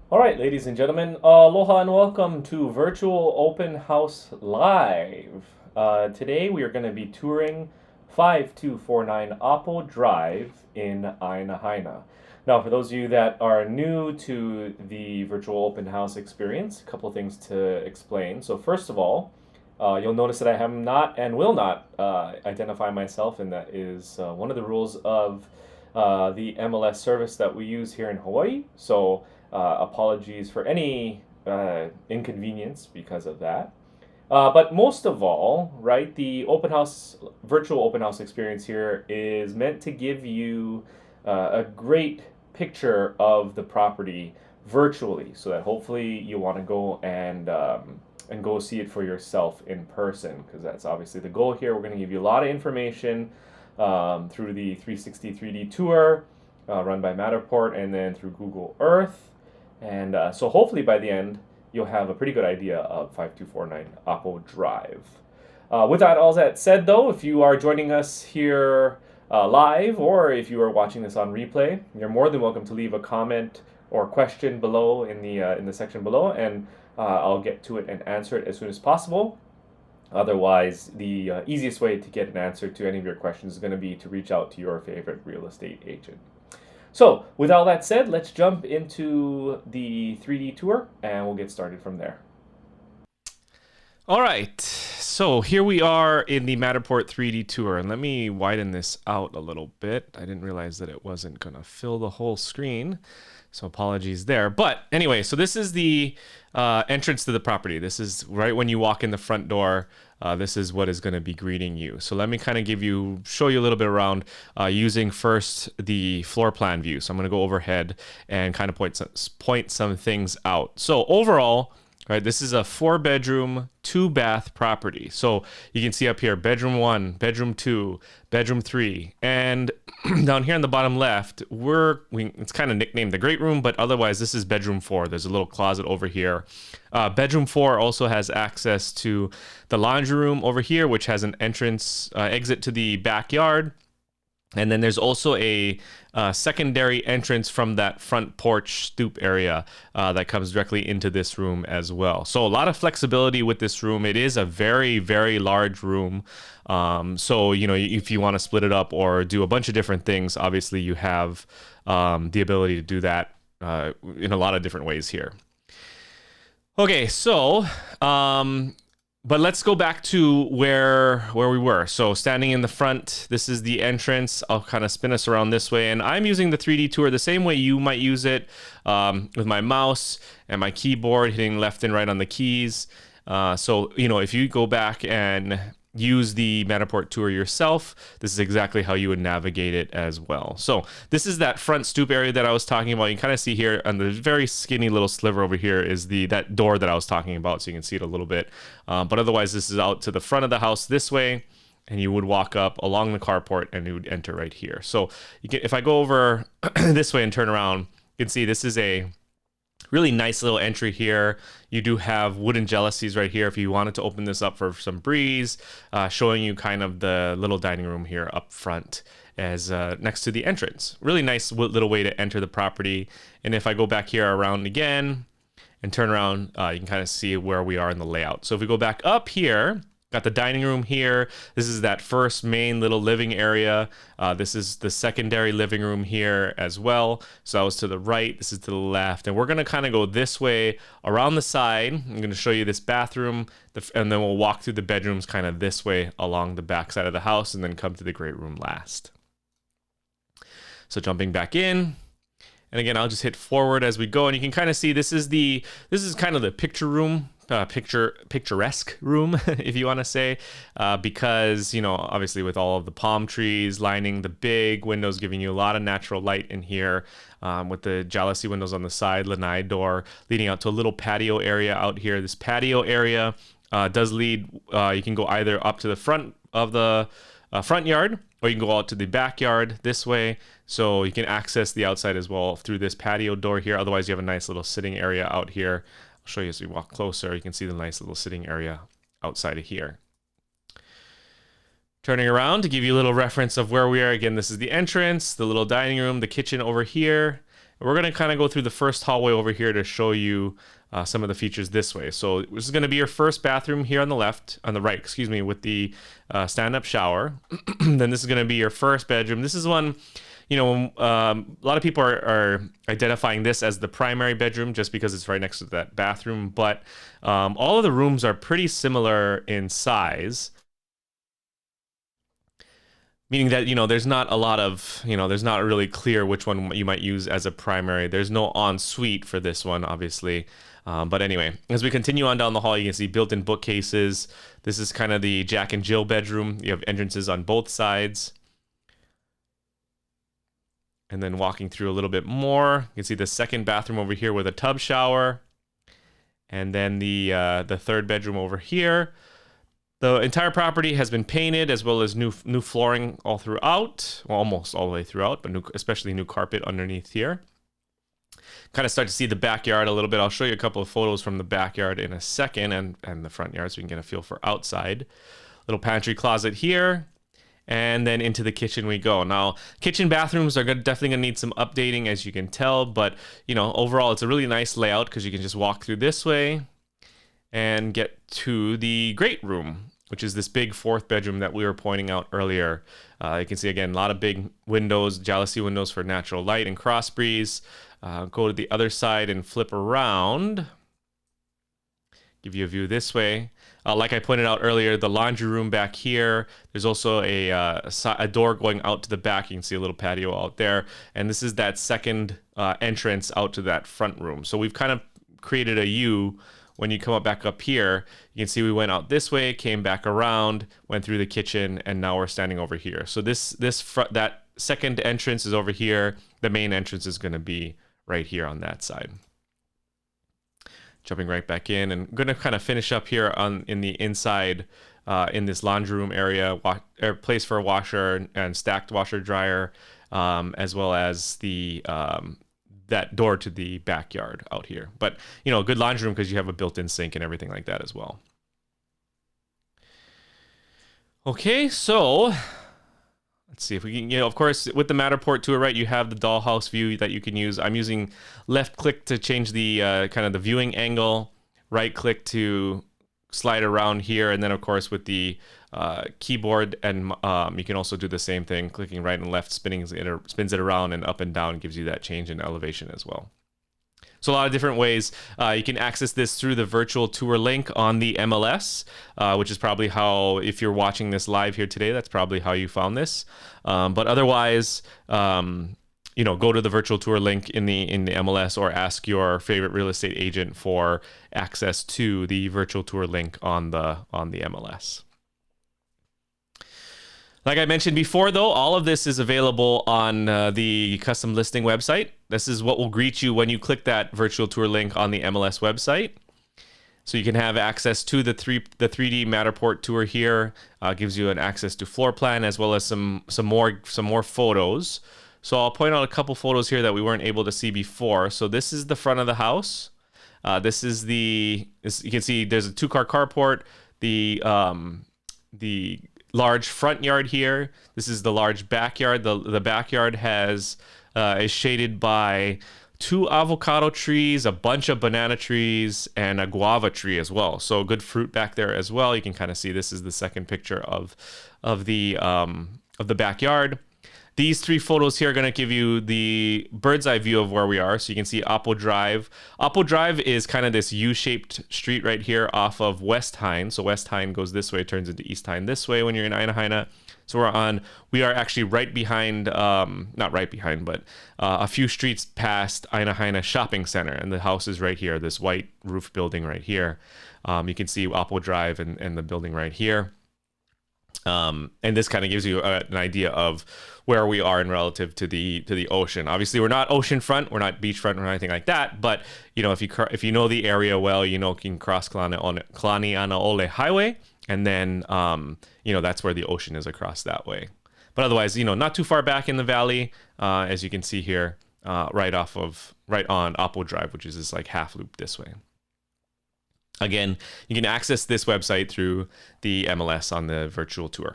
All right, ladies and gentlemen, aloha and welcome to Virtual Open House Live. Today we are going to be touring 5249 Apple Drive in Aina Haina. Now, for those of you that are new to the Virtual Open House experience, a couple of things to explain. So, first of all, you'll notice that I have not and will not identify myself, and that is one of the rules of the MLS service that we use here in Hawaii. So, apologies for any inconvenience because of that. But most of all, right, the open house, virtual open house experience here is meant to give you a great picture of the property virtually, so that hopefully you want to go and go see it for yourself in person, because that's obviously the goal here. We're going to give you a lot of information through the 360 3D tour run by Matterport, and then through Google Earth. And so hopefully by the end, you'll have a pretty good idea of 5249 Apple Drive. With that, all that said, though, if you are joining us here live, or if you are watching this on replay, you're more than welcome to leave a comment or question below in the section below, and I'll get to it and answer it as soon as possible. Otherwise, the easiest way to get an answer to any of your questions is going to be to reach out to your favorite real estate agent. So, with all that said, let's jump into the 3D tour and we'll get started from there. All right, so here we are in the Matterport 3D tour, and let me widen this out a little bit. I didn't realize that it wasn't gonna fill the whole screen, so apologies there. But anyway, so this is the entrance to the property. This is right when you walk in the front door. This is what is going to be greeting you. So let me kind of show you a little bit around using first the floor plan view. So I'm going to go overhead and kind of point some things out. So overall, right, this is a 4-bedroom, 2-bath property. So you can see up here, bedroom 1, bedroom 2, bedroom 3, and down here on the bottom left, it's kind of nicknamed the great room, but otherwise this is bedroom 4. There's a little closet over here. Bedroom 4 also has access to the laundry room over here, which has an exit to the backyard. And then there's also a secondary entrance from that front porch stoop area that comes directly into this room as well. So a lot of flexibility with this room. It is a very, very large room. So, if you want to split it up or do a bunch of different things, obviously you have the ability to do that in a lot of different ways here. Okay, so but let's go back to where we were. So standing in the front, this is the entrance. I'll kind of spin us around this way. And I'm using the 3D tour the same way you might use it, with my mouse and my keyboard, hitting left and right on the keys. So, if you go back and use the Matterport tour yourself, this is exactly how you would navigate it as well. So this is that front stoop area that I was talking about. You can kind of see here on the very skinny little sliver over here is that door that I was talking about, so you can see it a little bit. But otherwise, this is out to the front of the house this way, and you would walk up along the carport and you would enter right here. So if I go over this way and turn around, you can see this is a really nice little entry here. You do have wooden jalousies right here if you wanted to open this up for some breeze, showing you kind of the little dining room here up front as next to the entrance. Really nice little way to enter the property. And if I go back here around again and turn around, you can kind of see where we are in the layout. So if we go back up here, got the dining room here. This is that first main little living area. This is the secondary living room here as well. So that was to the right. This is to the left. And we're going to kind of go this way around the side. I'm going to show you this bathroom, and then we'll walk through the bedrooms kind of this way along the back side of the house, and then come to the great room last. So jumping back in. And again, I'll just hit forward as we go, and you can kind of see this is kind of the picture room. Picturesque room, if you want to say, because obviously with all of the palm trees lining the big windows, giving you a lot of natural light in here, with the jalousie windows on the side, lanai door leading out to a little patio area out here. This patio area does lead. You can go either up to the front of the front yard, or you can go out to the backyard this way. So you can access the outside as well through this patio door here. Otherwise, you have a nice little sitting area out here. Show you as we walk closer. You can see the nice little sitting area outside of here. Turning around to give you a little reference of where we are. Again, this is the entrance, the little dining room, the kitchen over here, We're going to kind of go through the first hallway over here to show you some of the features this way. So this is going to be your first bathroom here on the right, excuse me, with the stand-up shower. Then this is going to be your first bedroom. This is one, you know, a lot of people are identifying this as the primary bedroom just because it's right next to that bathroom. But all of the rooms are pretty similar in size. Meaning that, you know, there's not a lot of, you know, there's not really clear which one you might use as a primary. There's no ensuite for this one, obviously. But anyway, as we continue on down the hall, you can see built-in bookcases. This is kind of the Jack and Jill bedroom. You have entrances on both sides. And then walking through a little bit more, you can see the second bathroom over here with a tub shower. And then the third bedroom over here. The entire property has been painted, as well as new flooring all throughout, well, almost all the way throughout, but especially new carpet underneath here. Kind of start to see the backyard a little bit. I'll show you a couple of photos from the backyard in a second, and the front yard, so you can get a feel for outside. Little pantry closet here, and then into the kitchen we go. Now, kitchen bathrooms are definitely going to need some updating, as you can tell, but, you know, overall it's a really nice layout because you can just walk through this way and get to the great room, which is this big fourth bedroom that we were pointing out earlier. You can see, again, a lot of big windows, jalousie windows for natural light and cross breeze. Go to the other side and flip around. Give you a view this way. Like I pointed out earlier, the laundry room back here. There's also a door going out to the back. You can see a little patio out there. And this is that second entrance out to that front room. So we've kind of created a U. When you come up back up here, you can see we went out this way, came back around, went through the kitchen, and now we're standing over here. So that second entrance is over here. The main entrance is going to be right here on that side. Jumping right back in, and I'm going to kind of finish up here in the inside, in this laundry room area, place for a washer and stacked washer dryer, as well as the that door to the backyard out here. But, you know, a good laundry room because you have a built-in sink and everything like that as well. Okay, so let's see if we can, you know, of course, with the Matterport tour, right, you have the dollhouse view that you can use. I'm using left click to change the kind of the viewing angle, right click to slide around here, and then of course with the keyboard, and you can also do the same thing, clicking right and left, spins it around, and up and down gives you that change in elevation as well. So a lot of different ways. You can access this through the virtual tour link on the MLS, which is probably how, if you're watching this live here today, that's probably how you found this. But otherwise, you know, go to the virtual tour link in the MLS, or ask your favorite real estate agent for access to the virtual tour link on the MLS. Like I mentioned before, though, all of this is available on the custom listing website. This is what will greet you when you click that virtual tour link on the MLS website. So you can have access to the 3D Matterport tour here. Gives you an access to floor plan, as well as some more photos. So I'll point out a couple photos here that we weren't able to see before. So this is the front of the house. This is you can see there's a 2-car carport. The large front yard here. This is the large backyard. The backyard is shaded by 2 avocado trees, a bunch of banana trees, and a guava tree as well. So good fruit back there as well. You can kind of see this is the second picture of the backyard. These 3 photos here are going to give you the bird's eye view of where we are. So you can see Oppo Drive. Oppo Drive is kind of this U-shaped street right here off of West Hine. So West Hine goes this way, turns into East Hine this way when you're in Aina Haina. So we are actually right behind, not right behind, but a few streets past Aina Haina Shopping Center. And the house is right here, this white roof building right here. You can see Oppo Drive and the building right here. And this kind of gives you an idea of where we are in relative to the ocean. Obviously, we're not oceanfront, we're not beachfront or anything like that. But you know, if you know the area well, you know you can cross Kalanianaole Highway, and then you know that's where the ocean is across that way. But otherwise, you know, not too far back in the valley, as you can see here, right on Oppo Drive, which is this like half loop this way. Again, you can access this website through the MLS on the virtual tour.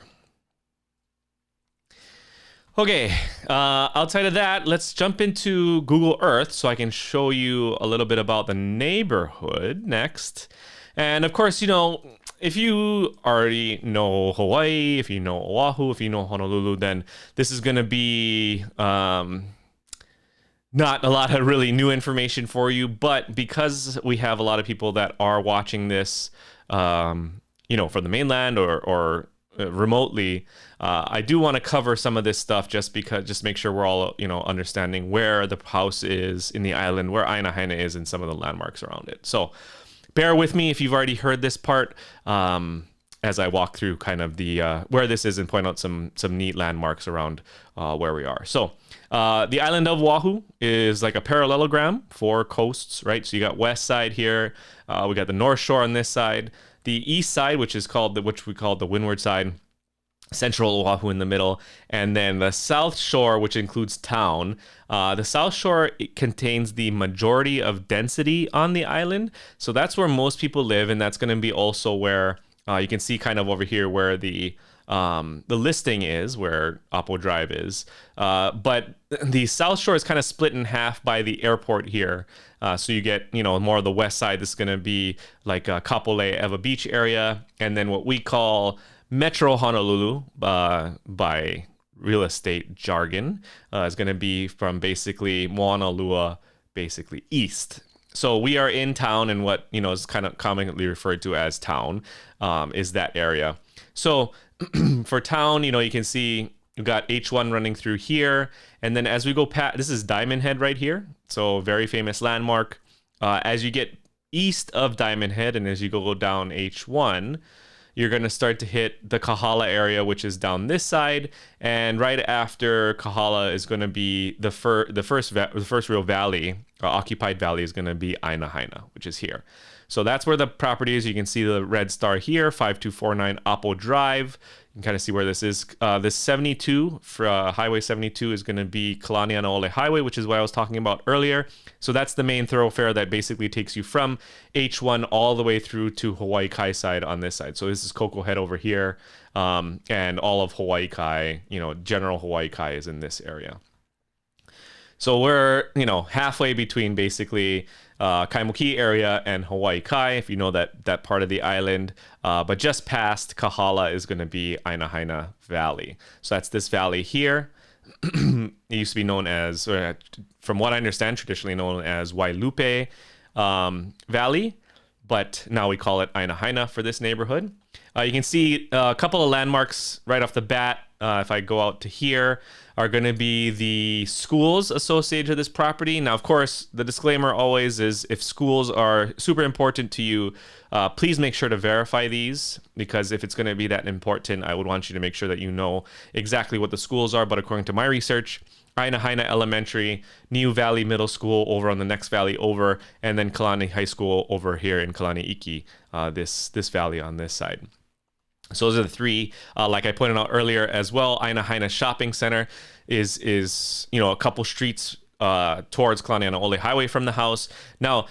Okay, outside of that, let's jump into Google Earth so I can show you a little bit about the neighborhood next. And of course, if you already know Hawaii, if you know Oahu, if you know Honolulu, then this is going to be not a lot of really new information for you. But because we have a lot of people that are watching this, from the mainland or remotely, I do want to cover some of this stuff just make sure we're all understanding where the house is in the island, where Aina Haina is, and some of the landmarks around it. So bear with me if you've already heard this part, as I walk through kind of the where this is and point out some neat landmarks around where we are. So the island of Oahu is like a parallelogram for coasts, right? So you got west side here, we got the north shore on this side, the east side, which we call the windward side, central Oahu in the middle, and then the south shore, which includes town. The south shore contains the majority of density on the island, so that's where most people live, and that's going to be also where you can see kind of over here where the listing is, where Apo Drive is. But the South Shore is kind of split in half by the airport here. So you get, more of the west side. This is going to be like Kapolei Ewa Beach area. And then what we call Metro Honolulu by real estate jargon is going to be from basically Moanalua, basically east. So we are in town, and what is kind of commonly referred to as town is that area. So for town, you can see you've got H1 running through here, and then as we go past, this is Diamond Head right here, so very famous landmark. As you get east of Diamond Head, and as you go down H1, you're going to start to hit the Kahala area, which is down this side, and right after Kahala is going to be the first real valley, occupied valley, is going to be Aina Haina, which is here. So that's where the property is. You can see the red star here, 5249 Apo Drive. You can kind of see where this is. This 72 for Highway 72 is going to be Kalanianaole Highway, which is what I was talking about earlier. So that's the main thoroughfare that basically takes you from H1 all the way through to Hawaii Kai side on this side. So this is Koko Head over here, and all of Hawaii Kai, general Hawaii Kai is in this area. So we're, halfway between basically Kaimuki area and Hawaii Kai, if you know that part of the island. But just past Kahala is going to be Aina Haina Valley. So that's this valley here. It used to be known as, from what I understand, traditionally known as Wailupe Valley. But now we call it Aina Haina for this neighborhood. You can see a couple of landmarks right off the bat. If I go out to here, are going to be the schools associated to this property. Now, of course, the disclaimer always is if schools are super important to you, please make sure to verify these, because if it's going to be that important, I would want you to make sure that you know exactly what the schools are. But according to my research, Aina Haina Elementary, Niu Valley Middle School over on the next valley over, and then Kalani High School over here in Kalani Iki, this valley on this side. So those are the three. Like I pointed out earlier as well, Aina Haina Shopping Center is a couple streets towards Kalanianaole Highway from the house. Now,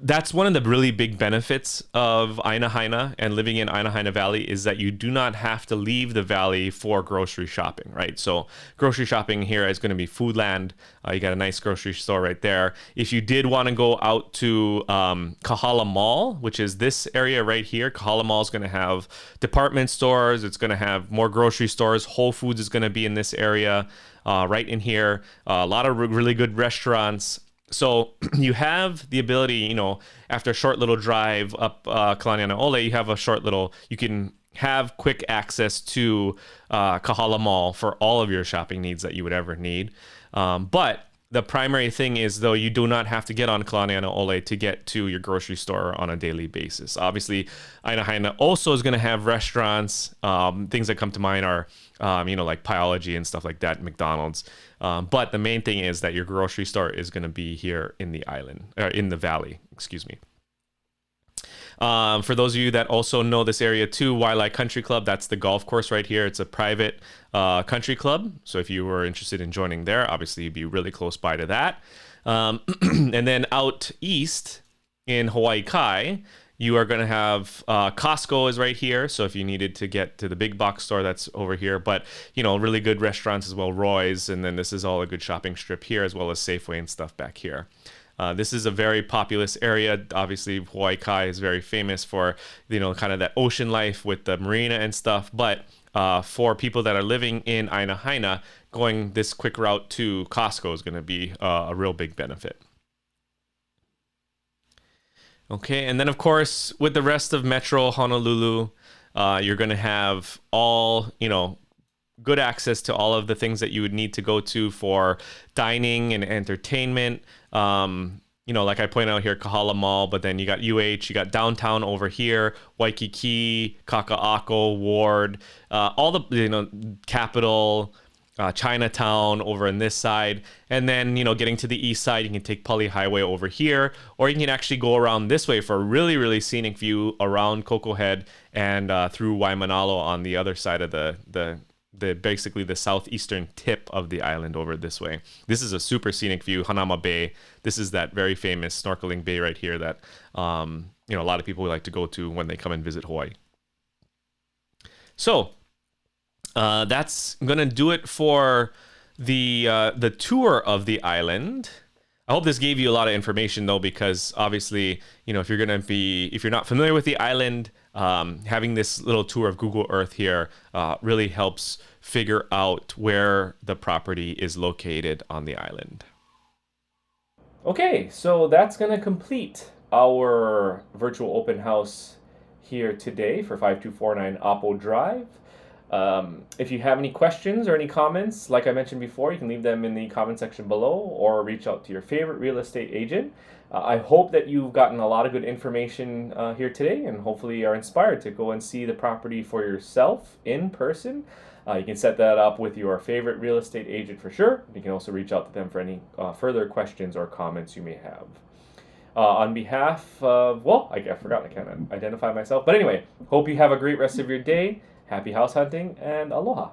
that's one of the really big benefits of Aina Haina and living in Aina Haina Valley is that you do not have to leave the valley for grocery shopping, right? So grocery shopping here is going to be Foodland. You got a nice grocery store right there. If you did want to go out to Kahala Mall, which is this area right here, Kahala Mall is going to have department stores. It's going to have more grocery stores. Whole Foods is going to be in this area right in here. A lot of really good restaurants. So you have the ability, after a short little drive up Kalanianaole, you can have quick access to Kahala Mall for all of your shopping needs that you would ever need. But the primary thing is, though, you do not have to get on Kalanianaole to get to your grocery store on a daily basis. Obviously, Aina Haina also is going to have restaurants. Things that come to mind are, like Pieology and stuff like that, McDonald's. But the main thing is that your grocery store is going to be here in the in the valley, excuse me. For those of you that also know this area too, Waialae Country Club, that's the golf course right here. It's a private country club. So if you were interested in joining there, obviously you'd be really close by to that. And then out east in Hawaii Kai You are going to have Costco is right here. So if you needed to get to the big box store, that's over here. But, really good restaurants as well, Roy's. And then this is all a good shopping strip here, as well as Safeway and stuff back here. This is a very populous area. Obviously, Hawaii Kai is very famous for, kind of that ocean life with the marina and stuff. But for people that are living in Aina Haina, going this quick route to Costco is going to be a real big benefit. Okay, and then of course, with the rest of Metro Honolulu, you're going to have all, good access to all of the things that you would need to go to for dining and entertainment. Like I point out here, Kahala Mall, but then you got UH, you got downtown over here, Waikiki, Kaka'ako, Ward, all the, Capitol, Chinatown over on this side. And then, getting to the east side, you can take Pali Highway over here, or you can actually go around this way for a really, really scenic view around Koko Head and through Waimanalo on the other side of the basically the southeastern tip of the island over this way. This is a super scenic view, Hanama Bay. This is that very famous snorkeling bay right here that a lot of people like to go to when they come and visit Hawaii. So that's gonna do it for the tour of the island. I hope this gave you a lot of information though, because obviously, if you're not familiar with the island, having this little tour of Google Earth here really helps figure out where the property is located on the island. Okay, so that's going to complete our virtual open house here today for 5249 Apo Drive. If you have any questions or any comments, like I mentioned before, you can leave them in the comment section below or reach out to your favorite real estate agent. I hope that you've gotten a lot of good information here today and hopefully are inspired to go and see the property for yourself in person. You can set that up with your favorite real estate agent for sure. You can also reach out to them for any further questions or comments you may have. On behalf of, I forgot, I can't identify myself. But anyway, hope you have a great rest of your day. Happy house hunting and aloha.